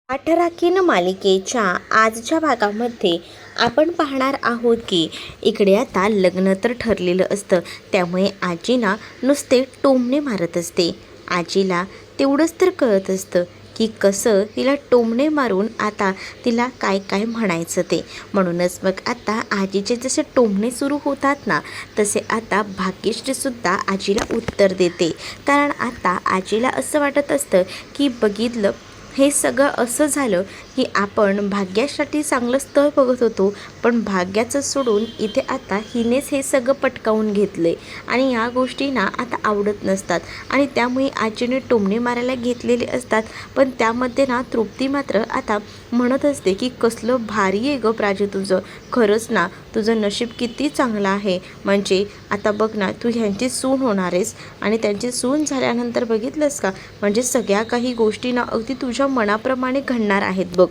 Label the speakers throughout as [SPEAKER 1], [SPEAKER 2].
[SPEAKER 1] आठराखीन मालिकेच्या आजच्या भागामध्ये आपण पाहणार आहोत की इकडे आता लग्न तर ठरलेलं असतं, त्यामुळे आजीना नुसते टोमणे मारत असते. आजीला तेवढंच तर कळत असतं की कसं तिला टोमणे मारून आता तिला काय काय म्हणायचं ते. म्हणूनच मग आता आजीचे जसे टोमणे सुरू होतात ना, तसे आता भाग्यश्रीसुद्धा आजीला उत्तर देते. कारण आता आजीला असं वाटत असतं की बघितलं, हे सगळं असं झालं की आपण भाग्यासाठी चांगलं स्थळ बघत होतो, पण भाग्याचं सोडून इथे आता हिनेच हे सगळं पटकावून घेतले आणि या गोष्टी ना आता आवडत नसतात आणि त्यामुळे आजीने टोमणे मारायला घेतलेले असतात. पण त्यामध्ये ना तृप्ती मात्र आता म्हणत असते की कसलं भारी आहे गं प्राजू तुझं, खरंच ना तुझं नशीब किती चांगलं आहे. म्हणजे आता बघ ना, तू ह्यांची सून होणार आहेस आणि त्यांची सून झाल्यानंतर बघितलंस का, म्हणजे सगळ्या काही गोष्टी ना अगदी तुझ्या मनाप्रमाणे घडणार आहेत बघ.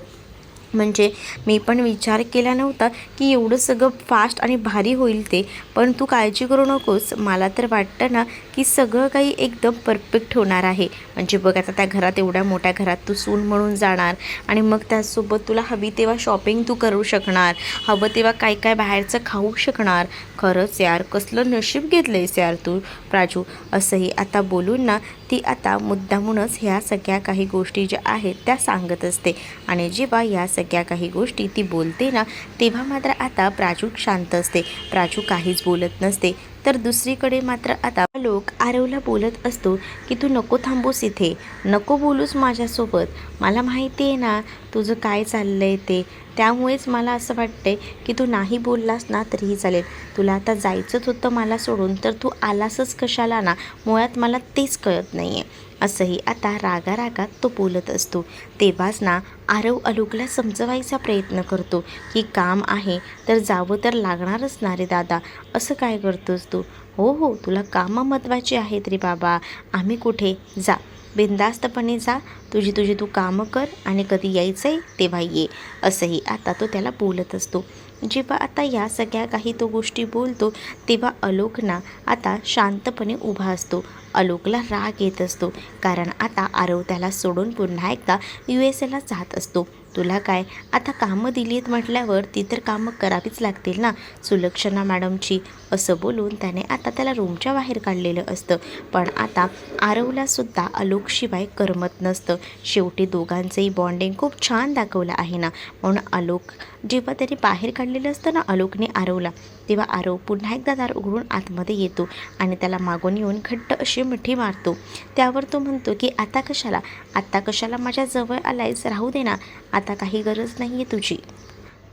[SPEAKER 1] म्हणजे मी पण विचार केला नव्हता की एवढं सगळं फास्ट आणि भारी होईल ते, पण तू काळजी करू नकोस. मला तर वाटतं ना की सगळं काही एकदम परफेक्ट होणार आहे. म्हणजे बघ आता त्या घरात, एवढ्या मोठ्या घरात तू सून म्हणून जाणार आणि मग त्यासोबत तुला हवी तेव्हा शॉपिंग तू करू शकणार, हवं तेव्हा काय काय बाहेरचं खाऊ शकणार. खरंच यार, कसलं नशीब घेतलंयस यार तू प्राजू. असंही आता बोलून ना ती आता मुद्दामूनच ह्या सगळ्या काही गोष्टी ज्या आहेत त्या सांगत असते. आणि जेव्हा या सगळ्या काही गोष्टी ती बोलते ना, तेव्हा मात्र आता प्राजू शांत असते. प्राजू काहीच बोलत नसते. तर दुसरीकडे मात्र आता लोक आरवला बोलत असतो की तू नको थांबूस इथे, नको बोलूस माझ्यासोबत. मला माहिती आहे ना तुझं काय चाललं आहे ते, त्यामुळेच मला असं वाटतंय की तू नाही बोललास ना तरीही चालेल. तुला आता जायचंच होतं मला सोडून, तर तू आलासच कशाला ना, मुळात मला तेच कळत नाही आहे. असंही आता रागारागात तो बोलत असतो. तेव्हाच ना आरव आलोकला समजवायचा प्रयत्न करतो की काम आहे तर जावं तर लागणारच ना रे दादा, असं काय करतोस तू. हो हो, तुला कामं महत्त्वाची आहेत रे बाबा, आम्ही कुठे, जा बिनधास्तपणे जा, तुझी तुझी तू कामं कर आणि कधी यायचं आहे तेव्हा ये. असंही आता तो त्याला बोलत असतो. जेव्हा आता या सगळ्या काही तो गोष्टी बोलतो, तेव्हा आलोक ना आता शांतपणे उभा असतो. आलोकला राग येत असतो, कारण आता आरव त्याला सोडून पुन्हा एकदा USA ला जात असतो. तुला काय, आता कामं दिली आहेत म्हटल्यावर ती तर कामं करावीच लागतील ना सुलक्षणा मॅडमची. असं बोलून त्याने आता त्याला रूमच्या बाहेर काढलेलं असतं. पण आता आरवलासुद्धा आलोकशिवाय करमत नसतं. शेवटी दोघांचंही बॉन्डिंग खूप छान दाखवलं आहे ना, म्हणून आलोक जेव्हा त्याने बाहेर काढलेलं असतं ना आलोकने आरवला, तेव्हा आरव पुन्हा एकदा दार उघडून आतमध्ये येतो आणि त्याला मागून येऊन घट्ट अशी मिठी मारतो. त्यावर तो म्हणतो की आता कशाला माझ्या जवळ आलायस, राहू दे ना, आता काही गरज नाही आहे तुझी.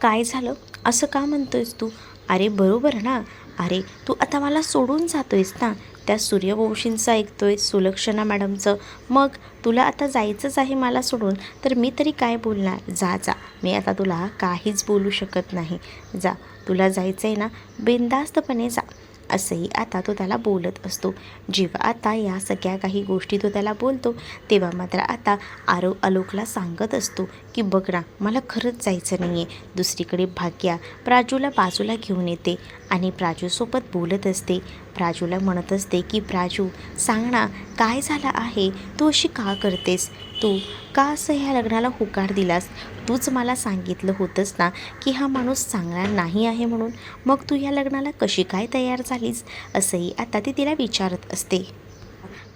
[SPEAKER 1] काय झालं, असं का म्हणतोयस तू. अरे बरोबर ना, अरे तू आता मला सोडून जातोयस ना, त्या सूर्यवंशींचं ऐकतोय, सुलक्षणा मॅडमचं. मग तुला आता जायचंच आहे मला सोडून, तर मी तरी काय बोलणार. जा जा, मी आता तुला काहीच बोलू शकत नाही. जा, तुला जायचं आहे ना, बिनधास्तपणे जा. असंही आता तो त्याला बोलत असतो. जेव्हा आता या सगळ्या काही गोष्टी तो त्याला बोलतो, तेव्हा मात्र आता आरव आलोकला सांगत असतो की बघ ना, मला खरंच जायचं नाही आहे. दुसरीकडे भाग्या प्राजूला बाजूला घेऊन येते आणि प्राजूसोबत बोलत असते. प्राजूला म्हणत असते की प्राजू, सांग ना, काय झालं आहे, तू अशी का करतेस, तू का असं ह्या लग्नाला होकार दिलास. तूच मला सांगितलं होतंस ना की हा माणूस चांगला नाही आहे म्हणून, मग तू या लग्नाला कशी काय तयार झालीस. असंही आता ती तिला विचारत असते.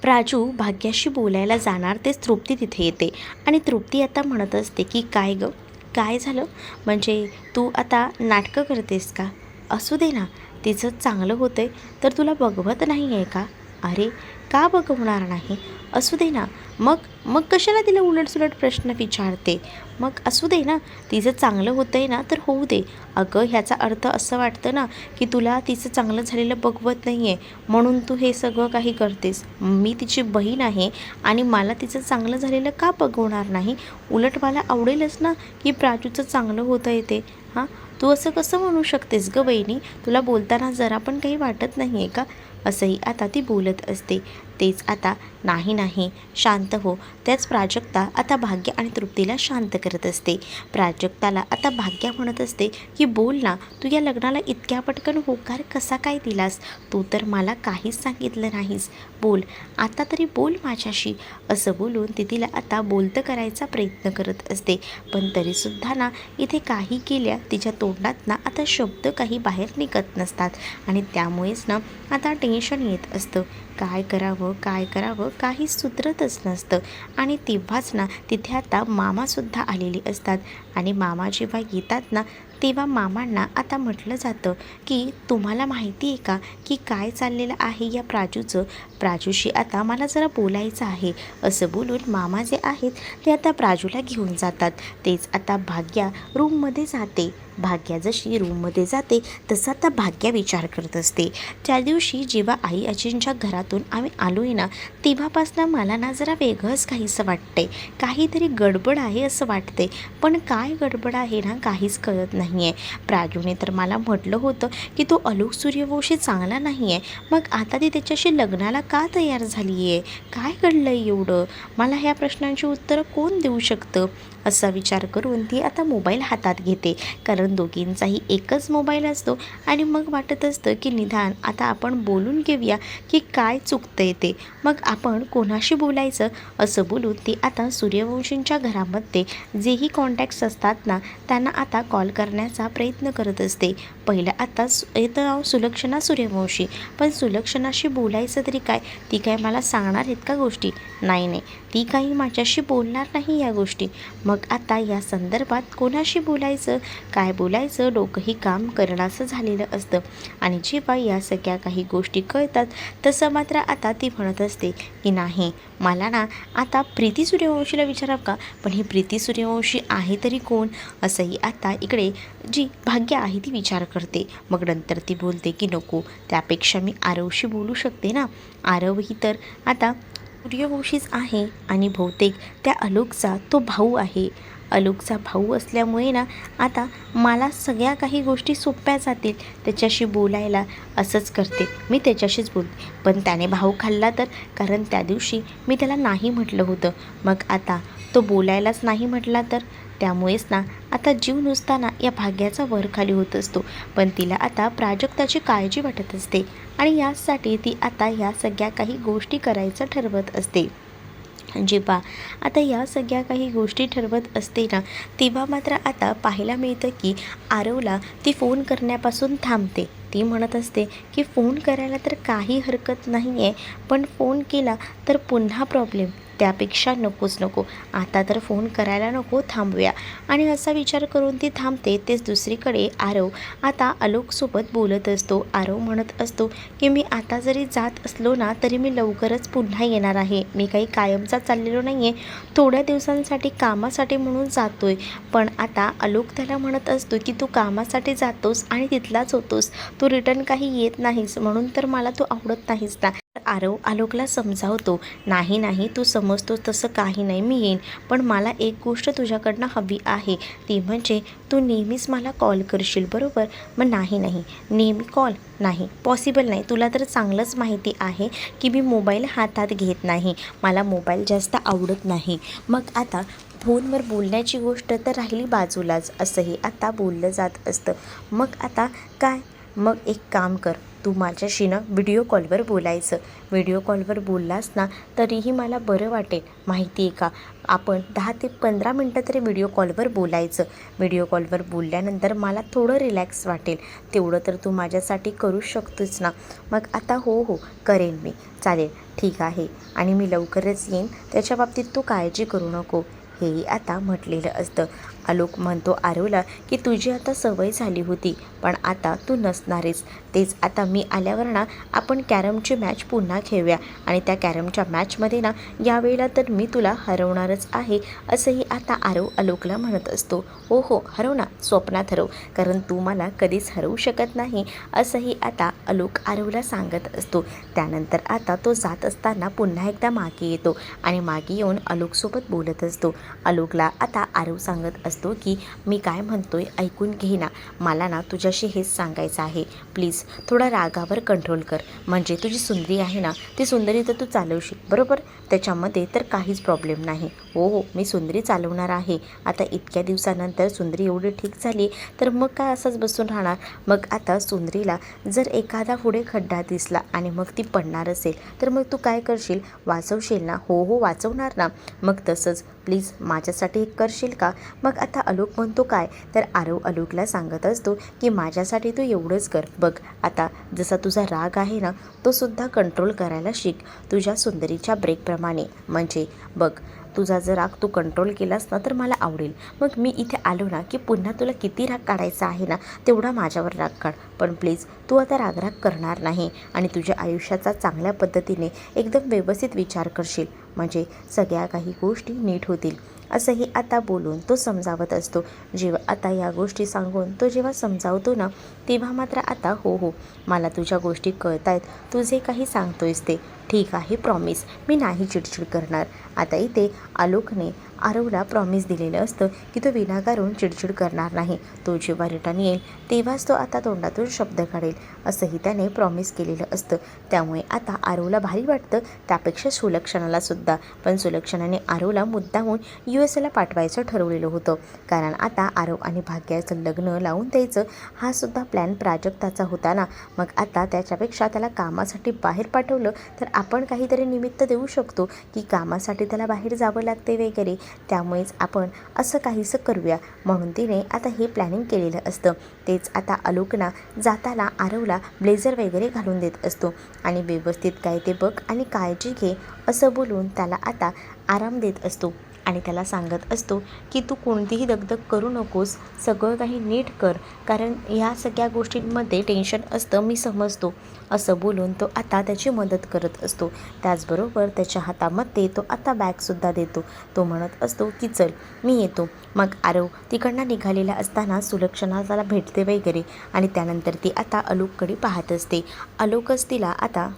[SPEAKER 1] प्राजू भाग्याशी बोलायला जाणार तेच तृप्ती तिथे येते आणि तृप्ती आता म्हणत असते की काय गं, काय झालं, म्हणजे तू आता नाटकं करतेस का. असू दे ना, तिचं चांगलं होतंय तर तुला बघवत नाही आहे का. अरे का बघवणार नाही, असू दे ना. मग मग कशाला तिला उलटसुलट प्रश्न विचारते. मग असू दे ना, तिचं चांगलं होतं आहे ना तर होऊ दे. अगं ह्याचा अर्थ असं वाटतं ना की तुला तिचं चांगलं झालेलं बघवत नाही आहे, म्हणून तू हे सगळं काही करतेस. मी तिची बहीण आहे आणि मला तिचं चांगलं झालेलं का बघवणार नाही. उलट मला आवडेलच ना की प्राजूचं चांगलं होतं आहे ते. हां, तू असं कसं म्हणू शकतेस गं बहिणी, तुला बोलताना जरा पण काही वाटत नाही आहे का. असंही आता ती बोलत असते. तेच आता नाही नाही शांत हो. त्याच प्राजक्ता आता भाग्य आणि तृप्तीला शांत करत असते. प्राजक्ताला आता भाग्या म्हणत असते की बोल ना, तू या लग्नाला इतक्या पटकन होकार कसा काय दिलास? तू तर मला काहीच सांगितलं नाहीस. बोल, आता तरी बोल माझ्याशी. असं बोलून ती तिला आता बोलतं करायचा प्रयत्न करत असते. पण तरीसुद्धा ना इथे काही केल्या तिच्या तोंडात ना आता शब्द काही बाहेर निघत नसतात. आणि त्यामुळेच ना आता टेन्शन येत असतं. काय करावं काही सुधरतच नसतं. आणि तेव्हाच ना तिथे आता मामासुद्धा आलेले असतात. आणि मामा जेव्हा येतात ना तेव्हा मामांना आता म्हटलं जातं की तुम्हाला माहिती आहे का की काय चाललेलं आहे या प्राजूचं? प्राजूशी आता मला जरा बोलायचं आहे. असं बोलून मामा जे आहेत ते आता प्राजूला घेऊन जातात. तेच आता भाग्या रूममध्ये जाते. भाग्या जशी रूममध्ये जाते तसं आता भाग्या विचार करत असते. त्या दिवशी जेव्हा आई आजींच्या घरातून आम्ही आलो आहे ना तेव्हापासनं मला ना जरा वेगळंच काहीसं वाटतंय. काहीतरी गडबड आहे असं वाटते. पण काय गडबड आहे ना काहीच कळत नाही आहे. प्राजूने तर मला म्हटलं होतं की तो आलोक सूर्यवंशी चांगला नाही आहे. मग आता ती त्याच्याशी लग्नाला का तयार झाली आहे? काय घडलं आहे एवढं? मला ह्या प्रश्नांची उत्तरं कोण देऊ शकतं? असा विचार करून ती आता मोबाईल हातात घेते. कारण दोघींचाही एकच मोबाईल असतो. आणि मग वाटत असतं की निदान आता आपण बोलून घेऊया की काय चुकतंय ते. मग आपण कोणाशी बोलायचं? असं बोलून ती आता सूर्यवंशींच्या घरामध्ये जेही कॉन्टॅक्ट्स असतात ना त्यांना आता कॉल करण्याचा प्रयत्न करत असते. पहिलं आता येतं नाव सुलक्षणा सूर्यवंशी. पण सुलक्षणाशी बोलायचं तरी काय? ती काय मला सांगणार आहेत का गोष्टी? नाही, ती काही माझ्याशी बोलणार नाही या गोष्टी. मग आता या संदर्भात कोणाशी बोलायचं, काय बोलायचं डोकंही काम करणारं झालेलं असतं. आणि जेव्हा या सगळ्या काही गोष्टी कळतात तसं मात्र आता ती म्हणत असते की नाही, मला ना आता प्रीती सूर्यवंशीला विचारावं का? पण ही प्रीती सूर्यवंशी आहे तरी कोण? असंही आता इकडे जी भाग्य आहे ती विचार करते. मग नंतर ती बोलते की नको, त्यापेक्षा मी आरवशी बोलू शकते ना. आरवही तर आता सूर्यवंशीच आहे आणि बहुतेक त्या आलोकचा तो भाऊ आहे. आलोकचा भाऊ असल्यामुळे ना आता मला सगळ्या काही गोष्टी सोप्या जातील त्याच्याशी बोलायला. असंच करते, मी त्याच्याशीच बोलते. पण त्याने भाऊ खाल्ला तर? कारण त्या दिवशी मी त्याला नाही म्हटलं होतं. मग आता तो बोलायलाच नाही म्हटला तर? त्यामुळेच ना आता जीव नुसताना या भाग्याचा वर खाली होत असतो. पण तिला आता प्राजक्ताची काळजी वाटत असते. आणि यासाठी ती आता या सगळ्या काही गोष्टी करायचं ठरवत असते. जेव्हा आता या सगळ्या काही गोष्टी ठरवत असते ना तेव्हा मात्र आता पाहायला मिळतं की आरवला ती फोन करण्यापासून थांबते. ती म्हणत असते की फोन करायला तर काही हरकत नाही आहे, पण फोन केला तर पुन्हा प्रॉब्लेम. त्यापेक्षा नको. आता तर फोन करायला नको, थांबूया. आणि असा विचार करून ती थांबते. तेच दुसरीकडे आरव आता आलोकसोबत बोलत असतो. आरव म्हणत असतो की मी आता जरी जात असलो ना तरी मी लवकरच पुन्हा येणार आहे. मी काही कायमचा चाललेलो नाही आहे, थोड्या दिवसांसाठी कामासाठी म्हणून जातोय. पण आता आलोक त्याला म्हणत असतो की तू कामासाठी जातोस आणि तिथलाच होतोस, तू रिटर्न काही येत नाहीस, म्हणून तर मला तू आवडत नाहीस ना. आरव आलोकला समजावतो, नाही तू समजतो तसं काही नाही, मी येईन. पण मला एक गोष्ट तुझ्याकडनं हवी आहे, ती म्हणजे तू नेहमीच मला कॉल करशील, बरोबर? मग नाही नेहमी कॉल नाही, पॉसिबल नाही. तुला तर चांगलंच माहिती आहे की मी मोबाईल हातात घेत नाही, मला मोबाईल जास्त आवडत नाही. मग आता फोनवर बोलण्याची गोष्ट तर राहिली बाजूलाच, असंही आता बोललं जात असतं. मग आता काय? मग एक काम कर, तू माझ्याशी ना व्हिडिओ कॉलवर बोलायचं. व्हिडिओ कॉलवर बोललास ना तरीही मला बरं वाटेल, माहिती आहे का? आपण 10 ते 15 मिनटं तरी व्हिडिओ कॉलवर बोलायचं. व्हिडिओ कॉलवर बोलल्यानंतर मला थोडं रिलॅक्स वाटेल. तेवढं तर तू माझ्यासाठी करू शकतोस ना? मग आता हो करेन मी, चालेल, ठीक आहे. आणि मी लवकरच येईन, त्याच्या बाबतीत तू काळजी करू नको, हेही आता म्हटलेलं असतं. आलोक म्हणतो आरवला की तुझी आता सवय झाली होती, पण आता तू नसणारेस. तेच आता मी आल्यावर ना आपण कॅरमची मॅच पुन्हा खेळूया. आणि त्या कॅरमच्या मॅचमध्ये ना यावेळेला तर मी तुला हरवणारच आहे, असंही आता आरव आलोकला म्हणत असतो. हो हरव ना, स्वप्नात हरव, कारण तू मला कधीच हरवू शकत नाही, असंही आता आलोक आरवला सांगत असतो. त्यानंतर आता तो जात असताना पुन्हा एकदा मागे येतो आणि मागे येऊन आलोकसोबत बोलत असतो. आलोकला आता आरव सांगत असतो की मी काय म्हणतोय ऐकून घे ना, मला ना तुझ्याशी हेच सांगायचं आहे, प्लीज थोडा रागावर कंट्रोल कर. म्हणजे तुझी सुंदरी आहे ना, ती सुंदरी तर तू चालवशील बरोबर, त्याच्यामध्ये तर काहीच प्रॉब्लेम नाही. हो हो, मी सुंदरी चालवणार आहे. आता इतक्या दिवसानंतर सुंदरी एवढी ठीक झाली तर मग काय असंच बसून राहणार. मग आता सुंदरीला जर एखादा पुढे खड्डा दिसला आणि मग ती पडणार असेल तर मग तू काय करशील, वाचवशील ना. हो हो वाचवणार ना. मग तसंच प्लीज माझ्यासाठी एक करशील का. मग आता आलोक म्हणतो काय, तर आरव आलोकला सांगत असतो की माझ्यासाठी तू एवढंच कर. बघ आता जसा तुझा राग आहे ना, तो सुद्धा कंट्रोल करायला शिक तुझ्या सुंदरीच्या ब्रेकप्रमाणे. म्हणजे बघ, तुझा जर राग तू कंट्रोल केलास ना तर मला आवडेल. मग मी इथे आलो ना की पुन्हा तुला किती राग काढायचा आहे ना तेवढा माझ्यावर राग काढ, पण प्लीज तू आता राग करणार नाही आणि तुझ्या आयुष्याचा चांगल्या पद्धतीने एकदम व्यवस्थित विचार करशील, म्हणजे सगळ्या काही गोष्टी नीट होतील. असंही आता बोलून तो समजावत असतो. जेव्हा आता या गोष्टी सांगून तो जेव्हा समजावतो ना, तेव्हा मात्र आता हो हो मला तुझ्या गोष्टी कळत आहेत, तू जे काही सांगतोयस ते ठीक आहे, प्रॉमिस मी नाही चिडचिड करणार. आता इथे आलोकने आरवला प्रॉमिस दिलेलं असतं की तो विनाकारण चिडचिड करणार नाही. तो जेव्हा रिटर्न येईल तेव्हाच तो आता तोंडातून शब्द काढेल असंही त्याने प्रॉमिस केलेलं असतं. त्यामुळे आता आरवला भारी वाटतं, त्यापेक्षा सुलक्षणाला सुद्धा. पण सुलक्षणाने आरवला मुद्दामून USA पाठवायचं ठरवलेलं होतं, कारण आता आरव आणि भाग्याचं लग्न लावून द्यायचं हा सुद्धा प्लॅन प्राजक्ताचा होता ना. मग आता त्याच्यापेक्षा त्याला कामासाठी बाहेर पाठवलं तर आपण काहीतरी निमित्त देऊ शकतो की कामासाठी त्याला बाहेर जावं लागते वगैरे, त्यामुळेच आपण असं काहीसं करूया. म्हणून तिने आता हे प्लॅनिंग केलेलं असतं. तेच आता आलोकना जाताना आरवला ब्लेझर वगैरे घालून देत असतो आणि व्यवस्थित काय ते बघ आणि काळजी घे असं बोलून त्याला आता आराम देत असतो आणि त्याला सांगत असतो की तू कोणतीही दगदग करू नकोस, सगळं काही नीट कर, कारण ह्या सगळ्या गोष्टींमध्ये टेन्शन असतं मी समजतो. असं बोलून तो आता त्याची मदत करत असतो. त्याचबरोबर त्याच्या हातामध्ये तो आता बॅगसुद्धा देतो. तो म्हणत असतो की चल मी येतो. मग आरव तिकडनं निघालेला असताना सुलक्षणा त्याला भेटते वगैरे आणि त्यानंतर ती आता आलोककडे पाहत असते. आलोकच तिला आता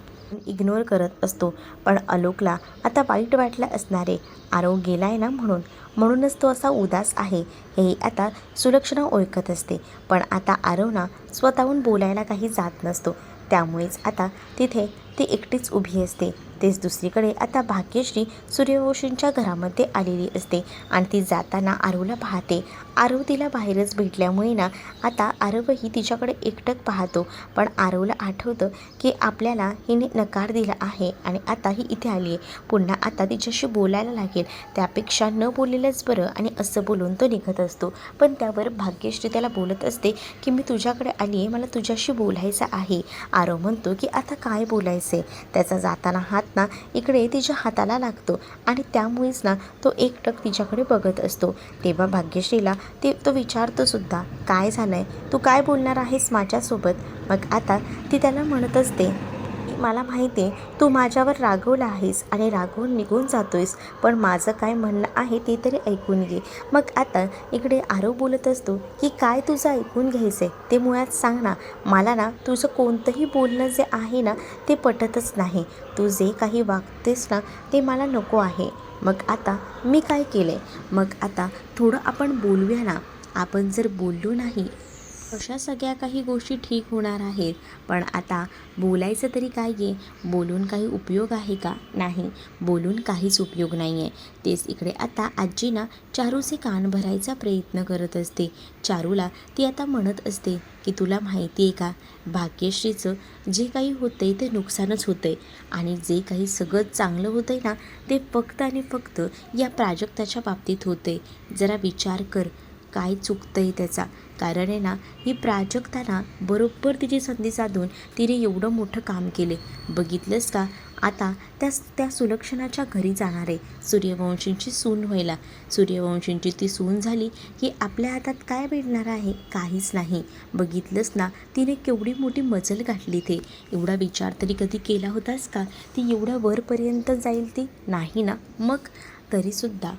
[SPEAKER 1] इग्नोर करत असतो. पण आलोकला आता वाईट वाटलं असणारे, आरव गेलाय ना म्हणूनच तो असा उदास आहे हे आता सुलक्षणा ओळखत असते. पण आता आरवना स्वतःहून बोलायला काही जात नसतो, त्यामुळेच आता तिथे ती एकटीच उभी असते. तेच दुसरीकडे आता भाग्यश्री सूर्यवंशींच्या घरामध्ये आलेली असते आणि ती जाताना आरवला पाहते. आरव तिला बाहेरच भेटल्यामुळे ना आता आरवही तिच्याकडे एकटक पाहतो. पण आरवला आठवतं की आपल्याला हिने नकार दिला आहे आणि आता ही इथे आली आहे, पुन्हा आता तिच्याशी बोलायला लागेल, त्यापेक्षा न बोललेलंच बरं आणि असं बोलून तो निघत असतो. पण त्यावर भाग्यश्री त्याला बोलत असते की मी तुझ्याकडे आली आहे, मला तुझ्याशी बोलायचं आहे. आरव म्हणतो की आता काय बोलायचं. त्याचा जाताना हात ना इकडे तिच्या हाताला लागतो आणि त्यामुळेच ना तो एकटक तिच्याकडे बघत असतो. तेव्हा भाग्यश्रीला तो विचारतो सुद्धा, काय झालंय, तू काय बोलणार आहेस माझ्यासोबत. मग आता ती त्याला म्हणत असते, मला माहिती आहे तू माझ्यावर रागवला आहेस आणि रागवून निघून जातोयस, पण माझं काय म्हणणं आहे ते तरी ऐकून घे. मग आता इकडे आरव बोलत असतो की काय तुझं ऐकून घ्यायचं आहे ते मुळात सांग ना, मला ना तुझं कोणतंही बोलणं जे आहे ना ते पटतच नाही, तू जे काही वागतेस ना ते मला नको आहे. मग आता मी काय केलं आहे, मग आता थोडं आपण बोलूया ना. आपण जर बोललो नाही अशा सगळ्या काही गोष्टी ठीक होणार आहेत. पण आता बोलायचं तरी काय आहे, बोलून काही उपयोग आहे का, नाही, बोलून काहीच उपयोग नाही आहे. तेच इकडे आता आजी ना चारूचे कान भरायचा प्रयत्न करत असते. चारूला ती आता म्हणत असते की तुला माहिती आहे का, भाग्यश्रीचं जे काही होतं आहे ते नुकसानच होतं आहे आणि जे काही सगळं चांगलं होतं आहे ना ते फक्त आणि फक्त या प्राजक्ताच्या बाबतीत होतं आहे. जरा विचार कर काय चुकतं आहे त्याचा, कारण आहे ना ही प्राजक्ताना बरोबर तिची संधी साधून तिने एवढं मोठं काम केले. बघितलंस का, आता त्या सुलक्षणाच्या घरी जाणार आहे सूर्यवंशींची सून व्हायला. सूर्यवंशींची ती सून झाली की आपल्या हातात काय भेटणार आहे, काहीच नाही. बघितलंस ना तिने केवढी मोठी मजल गाठली. ते एवढा विचार तरी कधी केला होतास का, ती एवढ्या वरपर्यंत जाईल ती नाही ना. मग तरीसुद्धा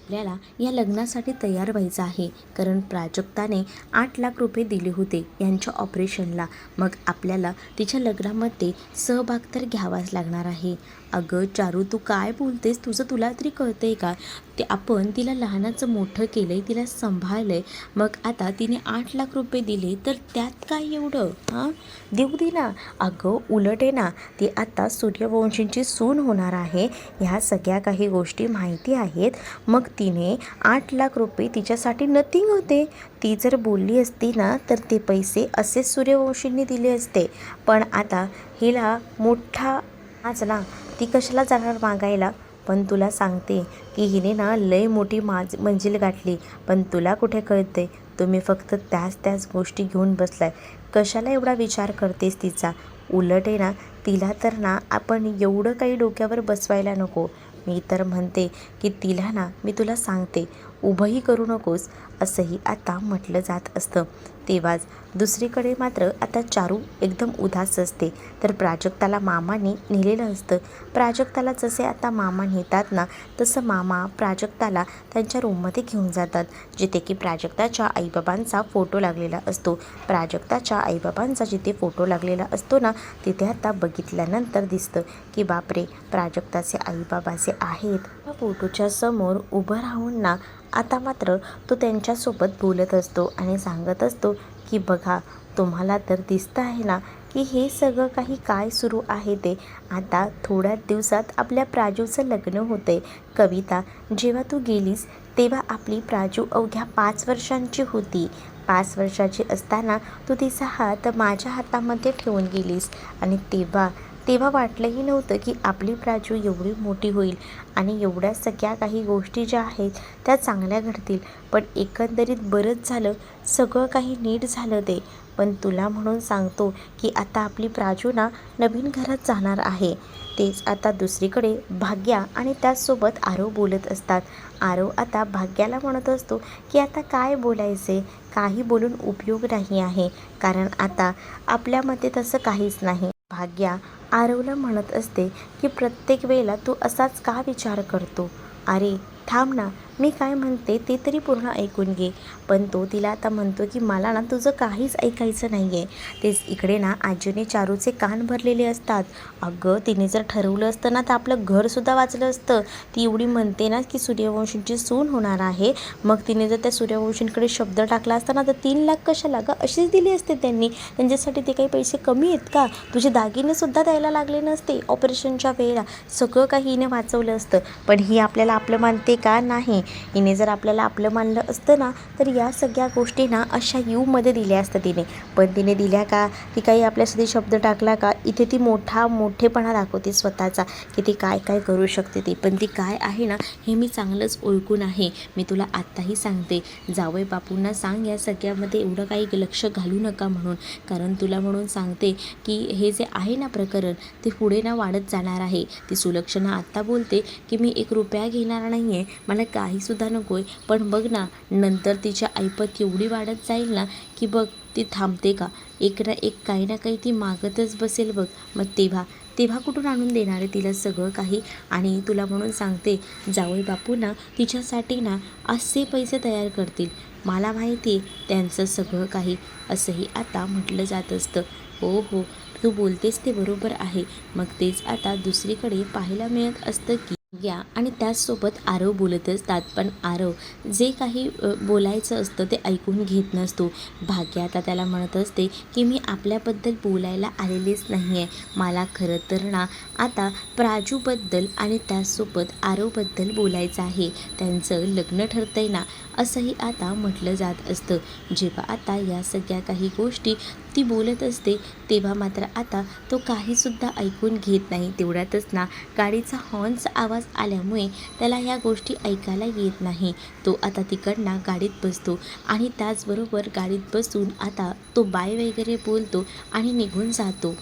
[SPEAKER 1] आपल्याला या लग्नासाठी तयार व्हायचं आहे, कारण प्राजक्ताने 8 लाख रुपये दिले होते यांच्या ऑपरेशनला. मग आपल्याला तिच्या लग्नामध्ये सहभाग तर घ्यावाच लागणार आहे. अगं चारू तू काय बोलतेस, तुला तरी कळतंय का, ते आपण तिला लहानाचं मोठं केलं आहे, तिला सांभाळलं आहे, मग आता तिने 8 लाख रुपये दिले तर त्यात काय एवढं? हां, देऊ दे ना. अगं उलट आहे ना, ती आता सूर्यवंशींची सून होणार आहे, ह्या सगळ्या काही गोष्टी माहिती आहेत. मग तिने 8 लाख रुपये तिच्यासाठी नथिंग होते. ती जर बोलली असती ना तर ते पैसे असेच सूर्यवंशींनी दिले असते. पण आता हिला मोठा आज ना, ती कशाला जाणार मागायला? पण तुला सांगते की हिने ना लय मोठी मंजिल गाठली. पण तुला कुठे कळते? तुम्ही फक्त त्याच गोष्टी घेऊन बसलाय. कशाला एवढा विचार करतेस तिचा? उलट आहे ना, तिला तर ना आपण एवढं काही डोक्यावर बसवायला नको. मी तर म्हणते की तिला ना, मी तुला सांगते, उभंही करू नकोस, असंही आता म्हटलं जात असतं. तेव्हाच दुसरीकडे मात्र आता चारू एकदम उदास असते. तर प्राजक्ताला मामाने नेलेलं असतं. प्राजक्ताला जसे आता मामा नेतात ना, तसं मामा प्राजक्ताला त्यांच्या रूममध्ये घेऊन जातात, जिथे की प्राजक्ताच्या आईबाबांचा फोटो लागलेला असतो. प्राजक्ताच्या आईबाबांचा जिथे फोटो लागलेला असतो ना, तिथे आता बघितल्यानंतर दिसतं की बापरे, प्राजक्ताचे आईबाबा जे आहेत त्या फोटोच्या समोर उभं राहून ना, आता मात्र तो त्यांच्यासोबत बोलत असतो आणि सांगत असतो की बघा, तुम्हाला तर दिसतं आहे ना की हे सगळं काही काय सुरू आहे ते. आता थोड्याच दिवसात आपल्या प्राजूचं लग्न होतंय. कविता, जेव्हा तू गेलीस तेव्हा आपली प्राजू अवघ्या 5 वर्षांची होती. 5 वर्षाची असताना तू तिचा हात माझ्या हातामध्ये ठेवून गेलीस आणि तेव्हा वाटलंही नव्हतं की आपली प्राजू एवढी मोठी होईल आणि एवढ्या सगळ्या काही गोष्टी ज्या आहेत त्या चांगल्या घडतील. पण एकंदरीत बरंच झालं, सगळं काही नीट झालं ते. पण तुला म्हणून सांगतो की आता आपली प्राजू ना नवीन घरात जाणार आहे. तेच आता दुसरीकडे भाग्या आणि त्याचसोबत आरव बोलत असतात. आरव आता भाग्याला म्हणत असतो की आता काय बोलायचे, काही बोलून उपयोग नाही आहे, कारण आता आपल्यामध्ये तसं काहीच नाही. भाग्या आरवला म्हणत असते की प्रत्येक वेळेला तू असाच का विचार करतो? अरे थांब ना, मी काय म्हणते ते तरी पूर्ण ऐकून घे. पण तो तिला आता म्हणतो की मला ना तुझं काहीच ऐकायचं नाही आहे. तेच इकडे ना आजीने चारूचे कान भरलेले असतात. अगं तिने जर ठरवलं असतं ना तर आपलं घरसुद्धा वाचलं असतं. ती एवढी म्हणते ना की सूर्यवंशींची सून होणार आहे, मग तिने जर त्या सूर्यवंशींकडे शब्द टाकला असता ना तर 3 लाख कशाला गं अशीच दिली असते त्यांनी. त्यांच्यासाठी ते काही पैसे कमी आहेत का? तुझे दागिनेसुद्धा द्यायला लागले नसते ऑपरेशनच्या वेळेला. सगळं काही हिने वाचवलं असतं. पण ही आपल्याला आपलं मानते का? नाही. हिने जर आपल्याला आपलं मानलं असतं ना तर या सगळ्या गोष्टी ना अशा यूमध्ये दिल्या असतं तिने. पण तिने दिल्या का? ती काही आपल्यासाठी शब्द टाकला का? इथे ती मोठेपणा दाखवते स्वतःचा की ती काय काय करू शकते ती. पण ती काय आहे ना हे मी चांगलंच ओळखून आहे. मी तुला आत्ताही सांगते, जावई बापूंना सांग या सगळ्यामध्ये एवढं काही लक्ष घालू नका म्हणून. कारण तुला म्हणून सांगते की हे जे आहे ना प्रकरण, ते पुढे ना वाढत जाणार आहे. ती सुलक्षणा आत्ता बोलते की मी 1 रुपया घेणार नाही आहे, मला काहीसुद्धा नको आहे. पण बघ ना, नंतर तिच्या ऐपत एवढी वाढत जाईल ना की बघ ती थांबते का? एक ना एक काही ना काही ती मागतच बसेल बघ. मग तेव्हा कुठून आणून देणार आहे तिला सगळं काही? आणि तुला म्हणून सांगते, जावई बापू ना तिच्यासाठी ना असे पैसे तयार करतील, मला माहिती आहे त्यांचं सगळं काही. असंही आता म्हटलं जात असतं. हो हो, तू बोलतेस ते बरोबर आहे. मग तेच आता दुसरीकडे पाहायला मिळत असतं की या आणि त्याचसोबत आरव बोलत असतात. पण आरव जे काही बोलायचं असतं ते ऐकून घेत नसतो. भाग्य आता त्याला म्हणत असते की मी आपल्याबद्दल बोलायला आलेलीच नाही आहे, मला खरं तर ना आता प्राजूबद्दल आणि त्याचसोबत आरवबद्दल बोलायचं आहे. त्यांचं लग्न ठरतंय ना, असंही आता म्हटलं जात असतं. जेव्हा आता या सगळ्या काही गोष्टी ती बोलत असते तेव्हा मात्र आता तो काहीसुद्धा ऐकून घेत नाही. तेवढ्यातच ना गाडीचा हॉर्नचा आवाज आल्यामुळे त्याला या गोष्टी ऐकायला येत नाही. तो आता तिकडनं गाडीत बसतो आणि त्याचबरोबर गाडीत बसून आता तो बाय वगैरे बोलतो आणि निघून जातो.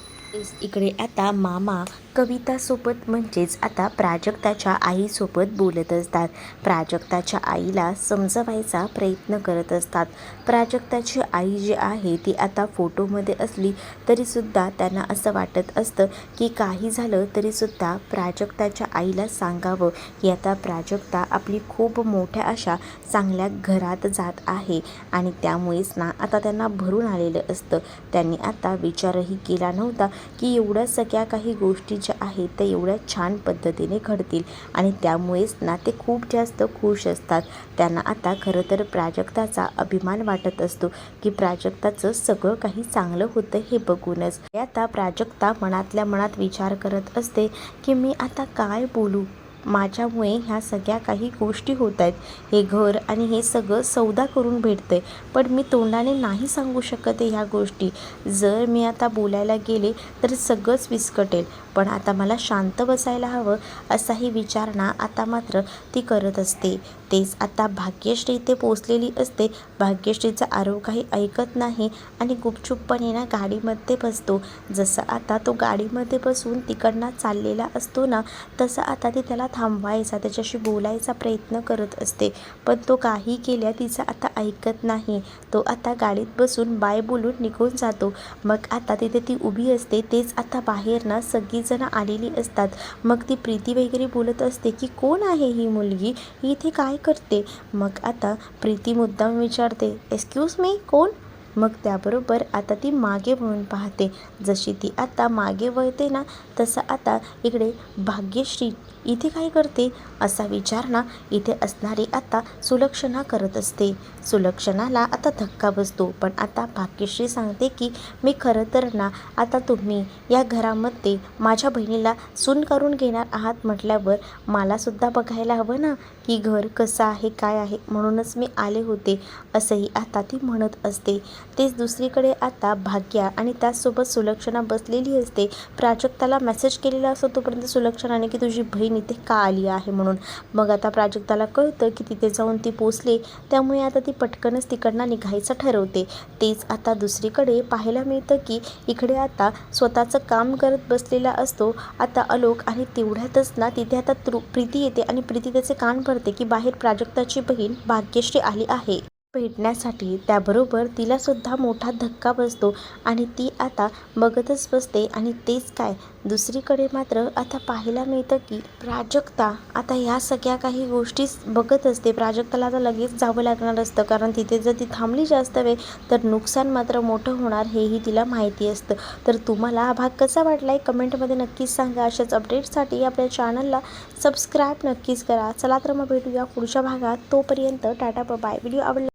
[SPEAKER 1] इकडे आता मामा कवितासोबत म्हणजेच आता प्राजक्ताच्या आईसोबत बोलत असतात. प्राजक्ताच्या आईला समजवायचा प्रयत्न करत असतात. प्राजक्ताची आई जी आहे ती आता फोटोमध्ये असली तरीसुद्धा त्यांना असं वाटत असतं की काही झालं तरीसुद्धा प्राजक्ताच्या आईला सांगावं की आता प्राजक्ता आपली खूप मोठ्या अशा चांगल्या घरात जात आहे. आणि त्यामुळेच ना आता त्यांना भरून आलेलं असतं. त्यांनी आता विचारही केला नव्हता की एवढ्या सगळ्या काही गोष्टी ज्या आहेत त्या एवढ्या छान पद्धतीने घडतील आणि त्यामुळेच ना ते खूप जास्त खुश असतात. त्यांना आता खरं तर प्राजक्ताचा अभिमान वाटत असतो की प्राजक्ताचं सगळं काही चांगलं होतं हे बघूनच. आता प्राजक्ता मनातल्या मनात विचार करत असते की मी आता काय बोलू, माझ्यामुळे ह्या सगळ्या काही गोष्टी होत आहेत, हे घर आणि हे सगळं सौदा करून भेटतंय, पण मी तोंडाने नाही सांगू शकत आहे ह्या गोष्टी. जर मी आता बोलायला गेले तर सगळंच विस्कटेल, पण आता मला शांत बसायला हवं असाही विचार ना आता मात्र ती करत असते. तेच आता भाग्यश्री इथे पोचलेली असते. भाग्यश्रीचा आरव काही ऐकत नाही आणि गुपचूपपणे ना गाडीमध्ये बसतो. जसं आता तो गाडीमध्ये बसून तिकडनं चाललेला असतो ना, तसं आता ती त्याला थांबवायचा, त्याच्याशी बोलायचा प्रयत्न करत असते, पण तो काही केल्या तिचं आता ऐकत नाही. तो आता गाडीत बसून बाय बोलून निघून जातो. मग आता तिथे ती उभी असते. तेच आता बाहेर ना सगळीजणं आलेली असतात. मग ती प्रीती वगैरे बोलत असते की कोण आहे ही मुलगी, ही इथे काय करते. मग आता प्रीती मुद्दाम विचारते, एक्सक्यूज मी, कोण. मग त्याबरोबर आता ती मागे वळून पाहते. जशी ती आता मागे वळते ना, तसं आता इकडे भाग्यश्री इथे काय करते असा विचार ना इथे असणारी आता सुलक्षणा करत असते. सुलक्षणाला आता धक्का बसतो, पण आता भाग्यश्री सांगते की मी खरं तर ना आता तुम्ही या घरामध्ये माझ्या बहिणीला सून करून घेणार आहात म्हटल्यावर मलासुद्धा बघायला हवं ना की घर कसं आहे काय आहे, म्हणूनच मी आले होते असंही आता ती म्हणत असते. तेच दुसरीकडे आता भाग्या आणि त्याचसोबत सुलक्षणा बसलेली असते. प्राजक्ताला मेसेज केलेला असतो तोपर्यंत सुलक्षणाने की तुझी बहीण इथे का आली आहे म्हणून. मग आता प्राजक्ताला कळतं की तिथे जाऊन ती पोचले, त्यामुळे आता ती पटकनच तिकडनं निघायचं ठरवते. तेच आता दुसरीकडे पाहायला मिळतं की इकडे आता स्वतःचं काम करत बसलेला असतो आता आलोक आणि तेवढ्यातच ना तिथे आता प्रीती येते आणि प्रीती त्याचे कान भरते की बाहेर प्राजक्ताची बहीण भाग्यश्री आली आहे भेटण्यासाठी. त्याबरोबर तिलासुद्धा मोठा धक्का बसतो आणि ती आता बघतच बसते. आणि तेच काय दुसरीकडे मात्र आता पाहायला मिळतं की प्राजक्ता आता ह्या सगळ्या काही गोष्टी बघत असते. प्राजक्ताला आता लगेच जावं लागणार असतं, कारण तिथे जर ती थांबली जास्त वेळ तर नुकसान मात्र मोठं होणार हेही तिला माहिती असतं. तर तुम्हाला हा भाग कसा वाटला आहे कमेंटमध्ये नक्कीच सांगा. अशाच अपडेट्ससाठी आपल्या चॅनलला सबस्क्राईब नक्कीच करा. चला तर मग भेटूया पुढच्या भागात. तोपर्यंत टाटा बाय. व्हिडिओ आवडला